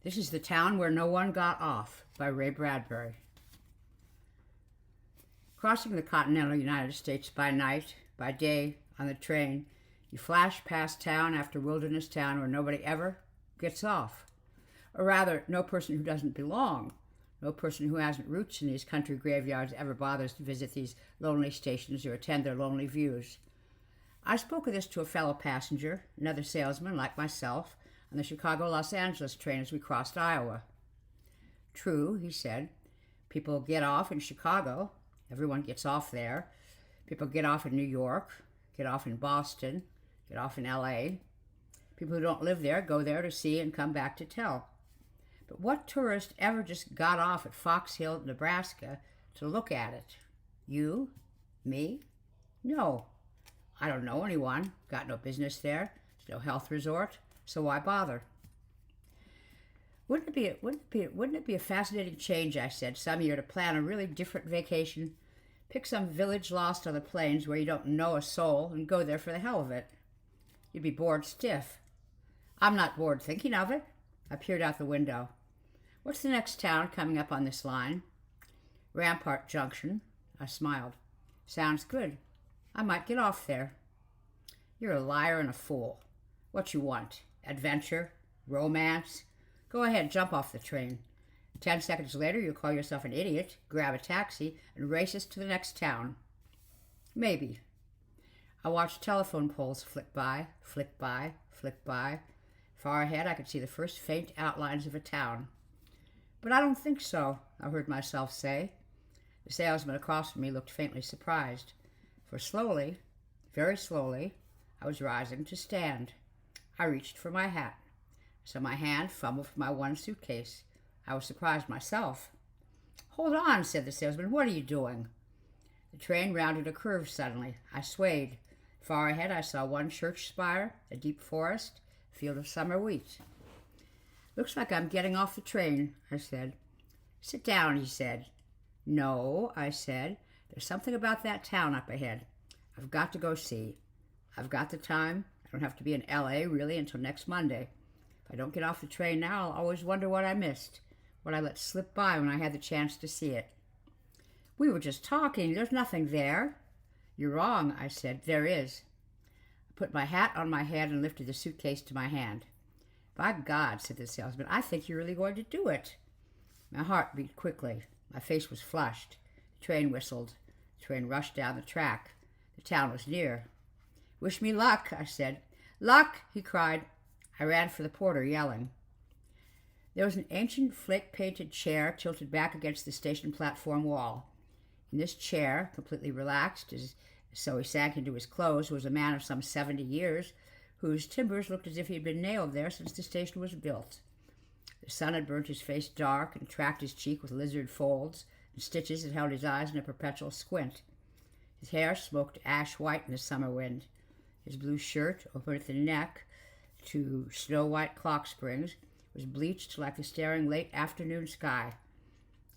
This is the Town Where No One Got Off by Bradbury. Crossing the continental United States by night, by day, on the train, you flash past town after wilderness town where nobody ever gets off. Or rather, no person who doesn't belong, no person who hasn't roots in these country graveyards ever bothers to visit these lonely stations or attend their lonely views. I spoke of this to a fellow passenger, another salesman like myself, on the Chicago-Los Angeles train as we crossed Iowa. True, he said, people get off in Chicago. Everyone gets off there. People get off in New York, get off in Boston, get off in L.A. People who don't live there go there to see and come back to tell. But what tourist ever just got off at Fox Hill, Nebraska to look at it? You? Me? No. I don't know anyone. Got no business there. It's no health resort. So why bother? Wouldn't it be a fascinating change, I said, some year to plan a really different vacation, pick some village lost on the plains where you don't know a soul and go there for the hell of it? You'd be bored stiff. I'm not bored thinking of it. I peered out the window. What's the next town coming up on this line? Rampart Junction. I smiled. Sounds good. I might get off there. You're a liar and a fool. What you want? Adventure? Romance? Go ahead, jump off the train. 10 seconds later, you'll call yourself an idiot, grab a taxi, and race us to the next town. Maybe. I watched telephone poles flick by, flick by, flick by. Far ahead, I could see the first faint outlines of a town. But I don't think so, I heard myself say. The salesman across from me looked faintly surprised, for slowly, very slowly, I was rising to stand. I reached for my hat. So my hand fumbled for my one suitcase. I was surprised myself. Hold on, said the salesman. What are you doing? The train rounded a curve suddenly. I swayed. Far ahead, I saw one church spire, a deep forest, a field of summer wheat. Looks like I'm getting off the train, I said. Sit down, he said. No, I said. There's something about that town up ahead. I've got to go see. I've got the time. I don't have to be in L.A. really until next Monday. If I don't get off the train now, I'll always wonder what I missed, what I let slip by when I had the chance to see it. We were just talking. There's nothing there. You're wrong, I said. There is. I put my hat on my head and lifted the suitcase to my hand. By God, said the salesman, I think you're really going to do it. My heart beat quickly. My face was flushed. The train whistled. The train rushed down the track. The town was near. Wish me luck, I said. Luck, he cried. I ran for the porter, yelling. There was an ancient flake-painted chair tilted back against the station platform wall. In this chair, completely relaxed, as so he sank into his clothes, was a man of some 70 years, whose timbers looked as if he had been nailed there since the station was built. The sun had burnt his face dark and tracked his cheek with lizard folds and stitches that held his eyes in a perpetual squint. His hair smoked ash-white in the summer wind. His blue shirt, open at the neck to snow-white clock springs, was bleached like the staring late afternoon sky.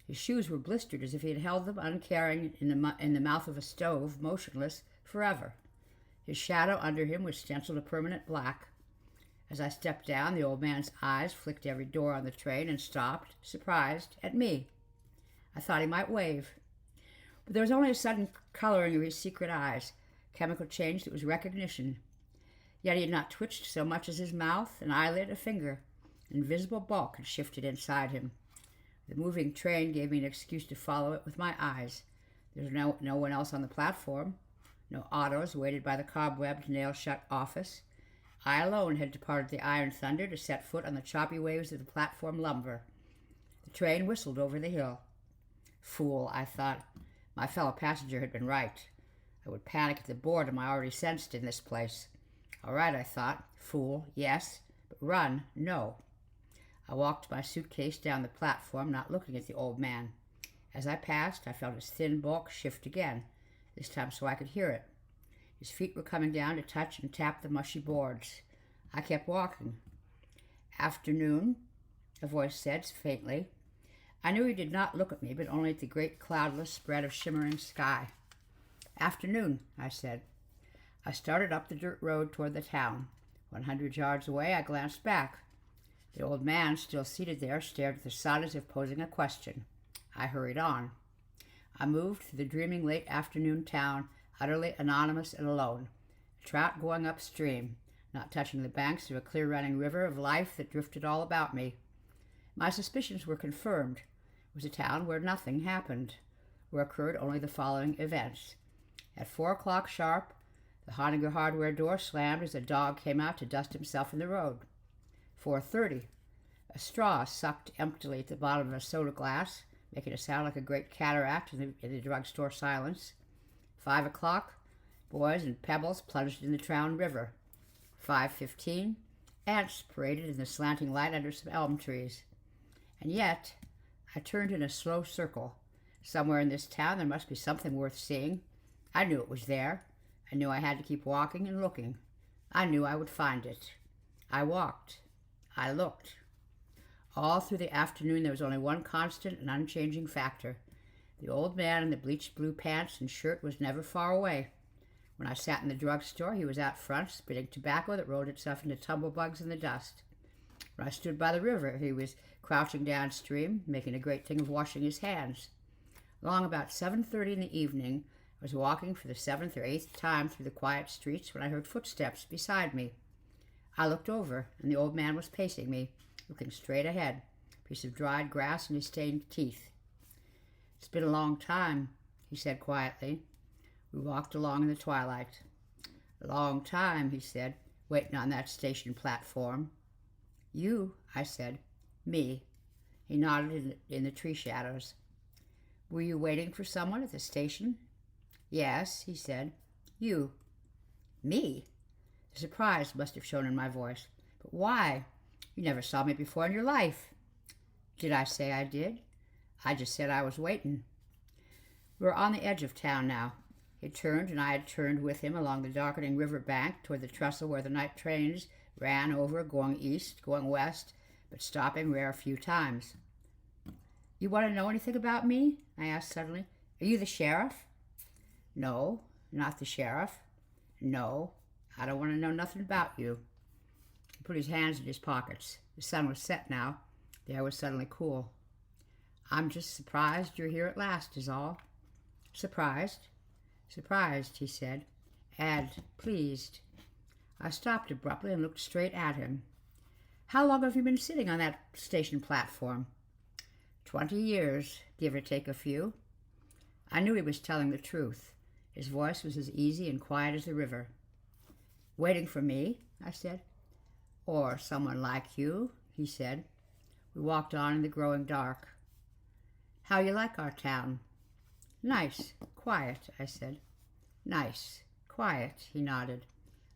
His shoes were blistered as if he had held them uncaring in the mouth of a stove, motionless, forever. His shadow under him was stenciled a permanent black. As I stepped down, the old man's eyes flicked every door on the train and stopped, surprised, at me. I thought he might wave. But there was only a sudden coloring of his secret eyes, chemical change that was recognition. Yet he had not twitched so much as his mouth, an eyelid, a finger. An invisible bulk had shifted inside him. The moving train gave me an excuse to follow it with my eyes. There was no one else on the platform. No autos waited by the cobwebbed, nail-shut office. I alone had departed the iron thunder to set foot on the choppy waves of the platform lumber. The train whistled over the hill. Fool, I thought. My fellow passenger had been right. I would panic at the boredom I already sensed in this place. All right, I thought. Fool, yes, but run, no. I walked my suitcase down the platform, not looking at the old man. As I passed, I felt his thin bulk shift again, this time so I could hear it. His feet were coming down to touch and tap the mushy boards. I kept walking. Afternoon, a voice said faintly. I knew he did not look at me, but only at the great cloudless spread of shimmering sky. Afternoon, I said. I started up the dirt road toward the town. 100 yards away, I glanced back. The old man, still seated there, stared at the sun as if posing a question. I hurried on. I moved through the dreaming late afternoon town, utterly anonymous and alone, a trout going upstream, not touching the banks of a clear-running river of life that drifted all about me. My suspicions were confirmed. It was a town where nothing happened, where occurred only the following events. At 4 o'clock sharp, the Honninger hardware door slammed as a dog came out to dust himself in the road. 4:30, a straw sucked emptily at the bottom of a soda glass, making a sound like a great cataract in the drugstore silence. 5 o'clock, boys and pebbles plunged in the Trown River. 5:15, ants paraded in the slanting light under some elm trees. And yet, I turned in a slow circle. Somewhere in this town there must be something worth seeing. I knew it was there. I knew I had to keep walking and looking. I knew I would find it. I walked. I looked. All through the afternoon there was only one constant and unchanging factor. The old man in the bleached blue pants and shirt was never far away. When I sat in the drugstore, he was out front, spitting tobacco that rolled itself into tumblebugs in the dust. When I stood by the river, he was crouching downstream, making a great thing of washing his hands. Along about 7:30 in the evening, I was walking for the 7th or 8th time through the quiet streets when I heard footsteps beside me. I looked over, and the old man was pacing me, looking straight ahead, a piece of dried grass in his stained teeth. "It's been a long time," he said quietly. We walked along in the twilight. "A long time," he said, "waiting on that station platform." "You?" I said. "Me." He nodded in the tree shadows. "Were you waiting for someone at the station?" "Yes," he said. "You?" "Me?" The surprise must have shown in my voice. "But why? You never saw me before in your life." Did I say I did? I just said I was waiting. We were on the edge of town now. He turned, and I had turned with him along the darkening river bank toward the trestle where the night trains ran over, going east, going west, but stopping rare few times. "You want to know anything about me?" I asked suddenly. "Are you the sheriff?" "No, not the sheriff. No, I don't want to know nothing about you." He put his hands in his pockets. The sun was set now. The air was suddenly cool. "I'm just surprised you're here at last, is all." "Surprised?" "Surprised," he said. "And pleased." I stopped abruptly and looked straight at him. "How long have you been sitting on that station platform?" 20 years, give or take a few." I knew he was telling the truth. His voice was as easy and quiet as the river. "Waiting for me?" I said. "Or someone like you," he said. We walked on in the growing dark. "How you like our town?" "Nice, quiet," I said. "Nice, quiet," he nodded.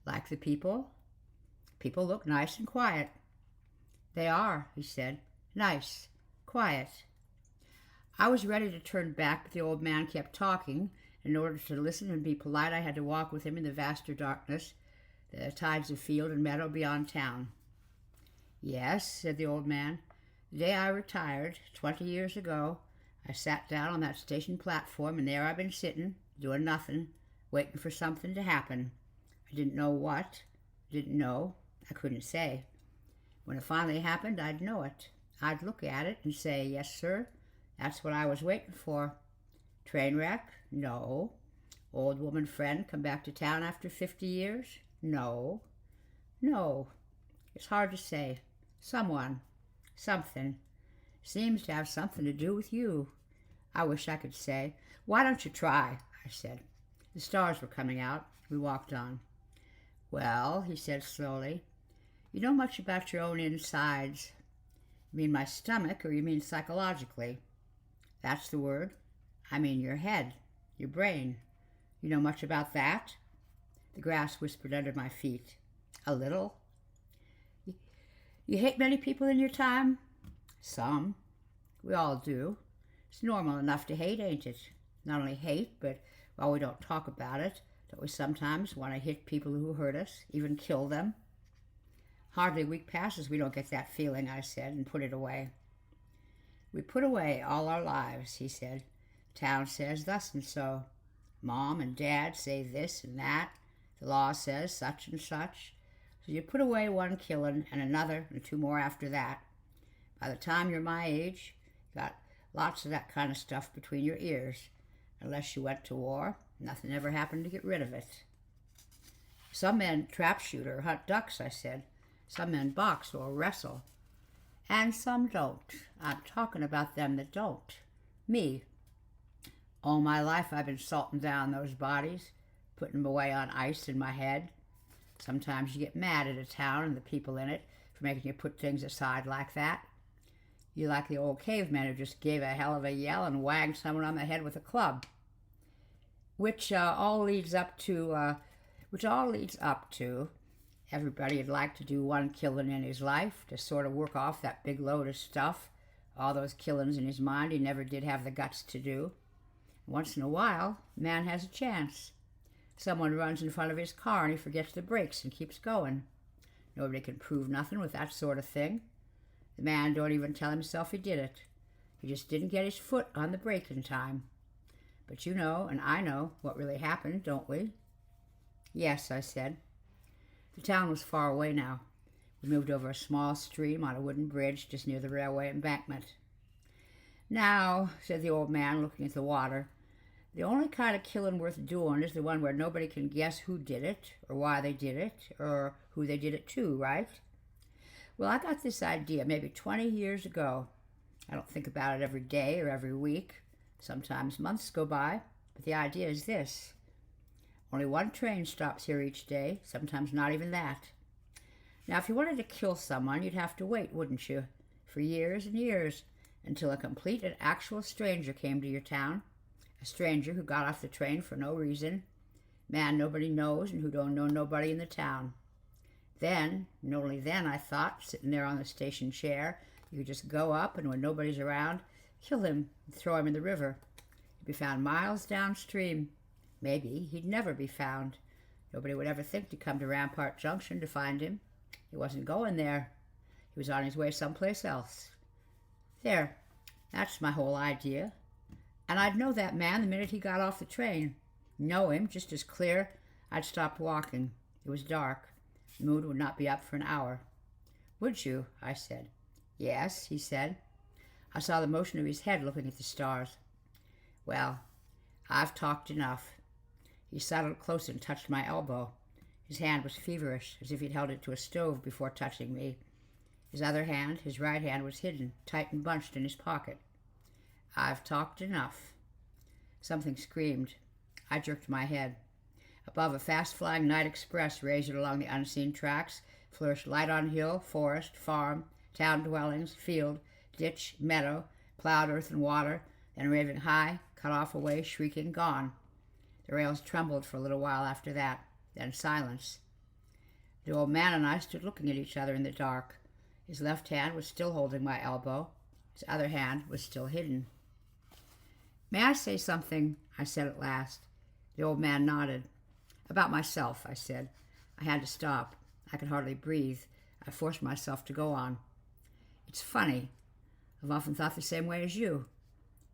"Like the people?" "People look nice and quiet." "They are," he said. "Nice, quiet." I was ready to turn back, but the old man kept talking. In order to listen and be polite, I had to walk with him in the vaster darkness, the tides of field and meadow beyond town. "Yes," said the old man. "The day I retired, 20 years ago, I sat down on that station platform, and there I've been sitting, doing nothing, waiting for something to happen. I didn't know what, didn't know, I couldn't say. When it finally happened, I'd know it. I'd look at it and say, 'Yes, sir, that's what I was waiting for.' Train wreck? No. Old woman friend come back to town after 50 years? No. No. It's hard to say. Someone. Something. Seems to have something to do with you. I wish I could say. Why don't you try?" I said. The stars were coming out. We walked on. "Well," he said slowly, "you know much about your own insides. You mean my stomach, or you mean psychologically?" "That's the word. I mean your head, your brain. You know much about that?" The grass whispered under my feet. "A little." You hate many people in your time?" "Some. We all do. It's normal enough to hate, ain't it? Not only hate, but, well, we don't talk about it, that we sometimes want to hit people who hurt us, even kill them." "Hardly a week passes we don't get that feeling," I said, and put it away. "We put away all our lives," he said. "Town says thus and so. Mom and Dad say this and that. The law says such and such. So you put away one killing and another and two more after that. By the time you're my age, you got lots of that kind of stuff between your ears. Unless you went to war, nothing ever happened to get rid of it. Some men trap shoot or hunt ducks, I said. Some men box or wrestle. And some don't. I'm talking about them that don't. Me. All my life I've been salting down those bodies, putting them away on ice in my head. Sometimes you get mad at a town and the people in it for making you put things aside like that. You like the old caveman who just gave a hell of a yell and wagged someone on the head with a club. Which all leads up to everybody'd like to do one killing in his life to sort of work off that big load of stuff, all those killings in his mind he never did have the guts to do. Once in a while, man has a chance. Someone runs in front of his car and he forgets the brakes and keeps going. Nobody can prove nothing with that sort of thing. The man don't even tell himself he did it. He just didn't get his foot on the brake in time. But you know, and I know, what really happened, don't we? Yes, I said. The town was far away now. We moved over a small stream on a wooden bridge just near the railway embankment. Now, said the old man, looking at the water, the only kind of killing worth doing is the one where nobody can guess who did it, or why they did it, or who they did it to, right? Well, I got this idea maybe 20 years ago. I don't think about it every day or every week. Sometimes months go by, but the idea is this. Only one train stops here each day, sometimes not even that. Now, if you wanted to kill someone, you'd have to wait, wouldn't you? For years and years, until a complete and actual stranger came to your town. A stranger who got off the train for no reason. Man nobody knows and who don't know nobody in the town. Then, and only then, I thought, sitting there on the station chair, you could just go up and when nobody's around, kill him and throw him in the river. He'd be found miles downstream. Maybe he'd never be found. Nobody would ever think to come to Rampart Junction to find him. He wasn't going there. He was on his way someplace else. There, that's my whole idea. And I'd know that man the minute he got off the train. Know him just as clear. I'd stopped walking. It was dark. The moon would not be up for an hour. Would you? I said. Yes, he said. I saw the motion of his head looking at the stars. Well, I've talked enough. He sidled close and touched my elbow. His hand was feverish, as if he'd held it to a stove before touching me. His other hand, his right hand, was hidden, tight and bunched in his pocket. I've talked enough. Something screamed. I jerked my head. Above, a fast-flying night express razored along the unseen tracks, flourished light on hill, forest, farm, town dwellings, field, ditch, meadow, plowed earth and water, then raving high, cut off away, shrieking, gone. The rails trembled for a little while after that, then silence. The old man and I stood looking at each other in the dark. His left hand was still holding my elbow. His other hand was still hidden. May I say something? I said at last. The old man nodded. About myself, I said. I had to stop. I could hardly breathe. I forced myself to go on. It's funny. I've often thought the same way as you.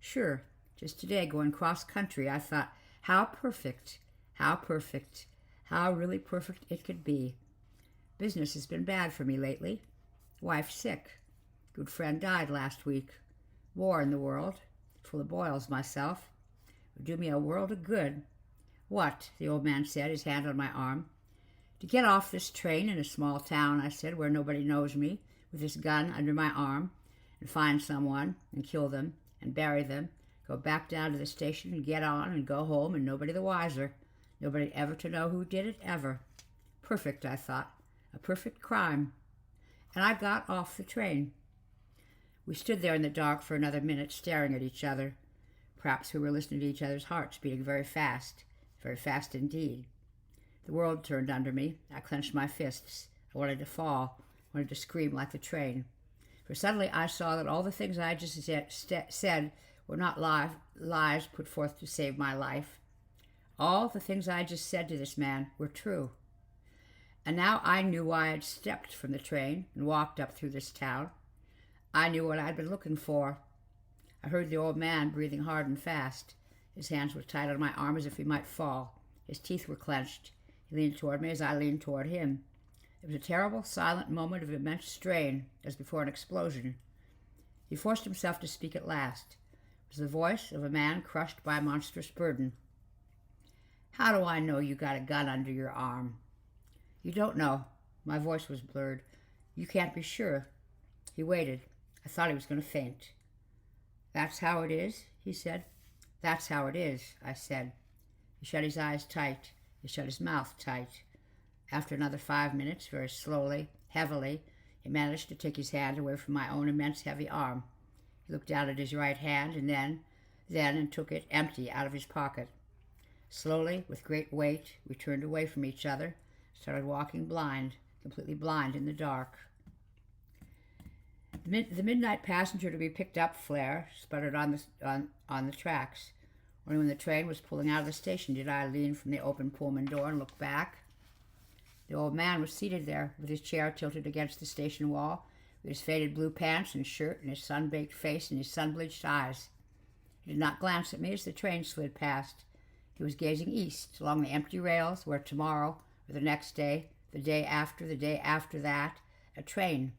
Sure, just today going cross-country, I thought, how perfect, how really perfect it could be. Business has been bad for me lately. Wife sick. Good friend died last week. War in the world. Full of boils myself. Would do me a world of good. What? The old man said, his hand on my arm. To get off this train in a small town, I said, where nobody knows me, with this gun under my arm, and find someone, and kill them, and bury them, go back down to the station and get on and go home and nobody the wiser. Nobody ever to know who did it, ever. Perfect, I thought. A perfect crime. And I got off the train. We stood there in the dark for another minute, staring at each other. Perhaps we were listening to each other's hearts beating very fast indeed. The world turned under me. I clenched my fists. I wanted to fall, wanted to scream like the train. For suddenly I saw that all the things I just said were not lies put forth to save my life. All the things I just said to this man were true. And now I knew why I'd stepped from the train and walked up through this town. I knew what I'd been looking for. I heard the old man breathing hard and fast. His hands were tight on my arm as if he might fall. His teeth were clenched. He leaned toward me as I leaned toward him. It was a terrible, silent moment of immense strain, as before an explosion. He forced himself to speak at last. It was the voice of a man crushed by a monstrous burden. "How do I know you got a gun under your arm?" "You don't know." My voice was blurred. "You can't be sure." He waited. I thought he was going to faint. "That's how it is?" he said. "That's how it is," I said. He shut his eyes tight. He shut his mouth tight. After another 5 minutes, very slowly, heavily, he managed to take his hand away from my own immense heavy arm. He looked down at his right hand and then and took it empty out of his pocket. Slowly, with great weight, we turned away from each other, started walking blind, completely blind in the dark. The midnight passenger to be picked up flare sputtered on the tracks. Only when the train was pulling out of the station did I lean from the open Pullman door and look back. The old man was seated there, with his chair tilted against the station wall, with his faded blue pants and shirt and his sun-baked face and his sun-bleached eyes. He did not glance at me as the train slid past. He was gazing east, along the empty rails, where tomorrow, or the next day, the day after that, a train,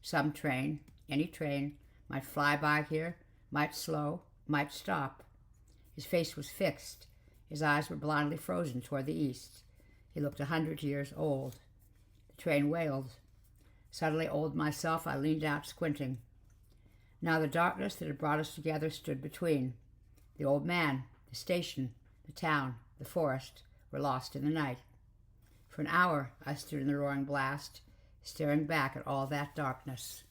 some train, any train, might fly by here, might slow, might stop. His face was fixed. His eyes were blindly frozen toward the east. He looked 100 years old. The train wailed. Suddenly old myself, I leaned out, squinting. Now the darkness that had brought us together stood between. The old man, the station, the town, the forest, were lost in the night. For an hour I stood in the roaring blast, staring back at all that darkness.